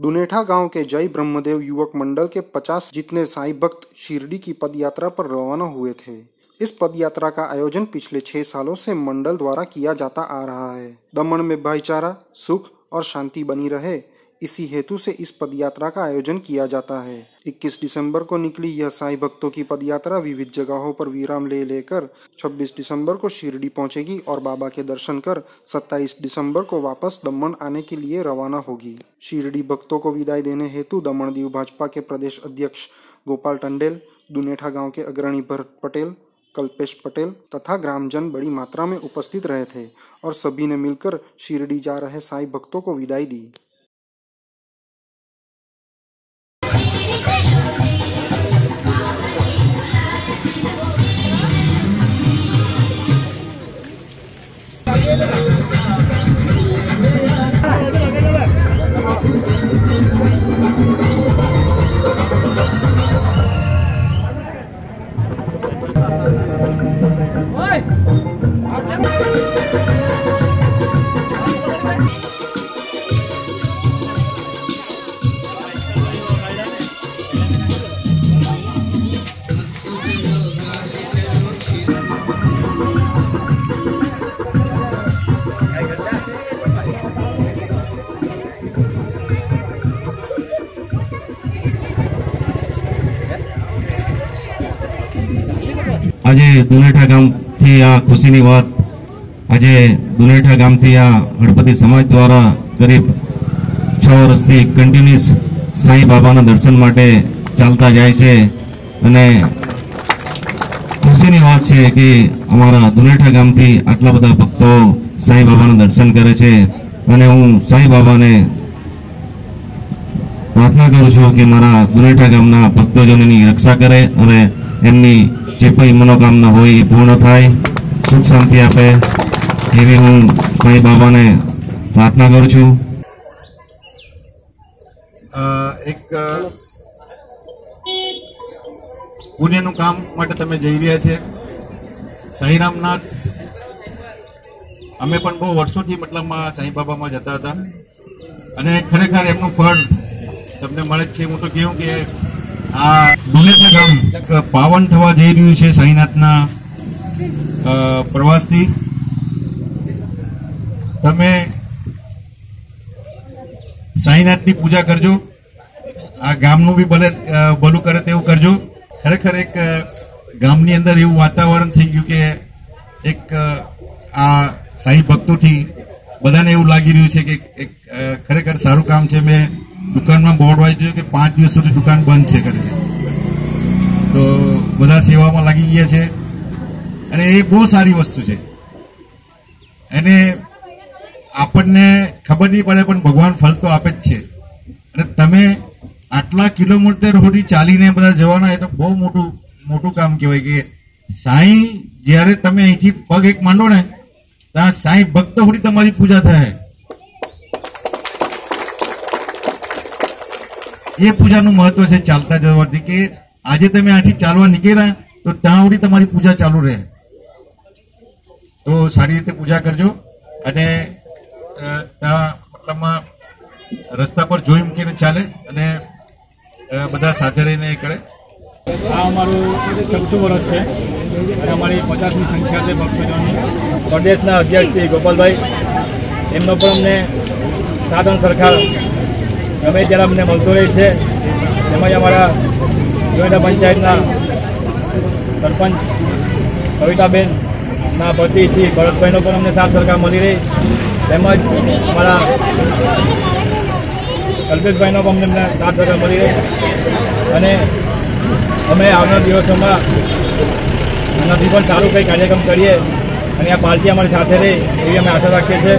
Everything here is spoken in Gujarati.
दुनेठा गांव के जय ब्रह्मदेव युवक मंडल के 50 जितने साईं भक्त शिरडी की पदयात्रा पर रवाना हुए थे। इस पदयात्रा का आयोजन पिछले 6 सालों से मंडल द्वारा किया जाता आ रहा है। दमन में भाईचारा, सुख और शांति बनी रहे, इसी हेतु से इस पदयात्रा का आयोजन किया जाता है। 21 दिसंबर को निकली यह साईं भक्तों की पदयात्रा विविध जगहों पर विराम लेकर 26 दिसंबर को शिरडी पहुंचेगी और बाबा के दर्शन कर 27 दिसंबर को वापस दमन आने के लिए रवाना होगी। शिरडी भक्तों को विदाई देने हेतु दमन-दीव भाजपा के प्रदेश अध्यक्ष गोपाल टंडेल, दुनेठा गांव के अग्रणी भरत पटेल, कल्पेश पटेल तथा ग्रामजन बड़ी मात्रा में उपस्थित रहे थे और सभी ने मिलकर शिरडी जा रहे साईं भक्तों को विदाई दी। આજે દુનેઠા ગામથી આ ખુશીની વાત, આજે દુનેઠા ગામથી આ હળપતિ સમાજ દ્વારા કરીબ 6 વર્ષથી કન્ટિન્યુઅસ સાંઈ બાબાના દર્શન માટે ચાલતા જાય છે અને ખુશીની વાત છે કે અમારા દુનેઠા ગામથી આટલા બધા ભક્તો સાંઈ બાબાના દર્શન કરે છે અને હું સાંઈ બાબાને પ્રાર્થના કરું છું કે મારા દુનેઠા ગામના ભક્તજનોની રક્ષા કરે અને એમની જે કોઈ મનોકામના હોય એ પૂર્ણ થાય, સુખ શાંતિ આપે એવી હું સાંઈ બાબાને પ્રાર્થના કરું છું। એક પુણ્યનું કામ માટે તમે જઈ રહ્યા છે સાંઈરામનાથ। અમે પણ બહુ વર્ષોથી મતલબમાં સાંઈ બાબામાં જતા હતા અને ખરેખર એમનું ફળ તમને મળે છે। હું તો કહું કે આ દુનેઠા ગામ પાવન થવા જઈ રહ્યું છે સાંઈનાથના પ્રવાસથી। તમે સાંઈનાથની પૂજા કરજો, આ ગામનું બી ભલું કરે તેવું કરજો। ખરેખર એક ગામની અંદર એવું વાતાવરણ થઈ ગયું કે એક આ સાંઈ ભક્તોથી બધાને એવું લાગી રહ્યું છે કે એક ખરેખર સારું કામ છે। મેં દુકાનમાં બોર્ડ વાંચ્યું કે 5 દિવસ સુધી દુકાન બંધ છે કરીને, તો બધા સેવામાં લાગી ગયા છે અને એ બહુ સારી વસ્તુ છે। એને આપણને ખબર નહીં પડે પણ ભગવાન ફળ તો આપે જ છે અને તમે આટલા કિલોમીટર સુધી ચાલીને બધા જવાના એ તો બહુ મોટું કામ કહેવાય કે સાંઈ જ્યારે તમે અહીંથી પગ એક માંડો ને ત્યાં સાંઈ ભક્ત સુધી તમારી પૂજા થાય। એ પૂજાનું મહત્વ છે ચાલતા જવાથી કે આજે તમે આથી ચાલવા નીકળ્યા તો ત્યાં સુધી તમારી પૂજા ચાલુ રહે। તો સારી રીતે પૂજા કરજો અને ત્યાં મતલબમાં રસ્તા પર જોઈ મૂકીને ચાલે અને બધા સાથે રહીને એ કરે। આ અમારું 14 વર્ષ છે અને અમારી 50ની સંખ્યા છે ભક્તજનોની। પ્રદેશના અધ્યક્ષ શ્રી ગોપાલભાઈ, એમનો પણ અમને સાધન સરકાર ગમે ત્યારે અમને મળતો રહે છે। તેમજ અમારા જોઈન્ટ પંચાયતના સરપંચ કવિતાબેનના પતિ શ્રી ભરતભાઈનો પણ અમને સાથ સરકાર મળી રહી, તેમજ અમારા કલ્પેશભાઈનો પણ અમને સાથ સરકાર મળી રહી અને અમે આવનાર દિવસોમાં આનાથી પણ સારું કંઈ કાર્યક્રમ કરીએ અને આ પાર્ટી અમારી સાથે રહે એવી અમે આશા રાખીએ છીએ।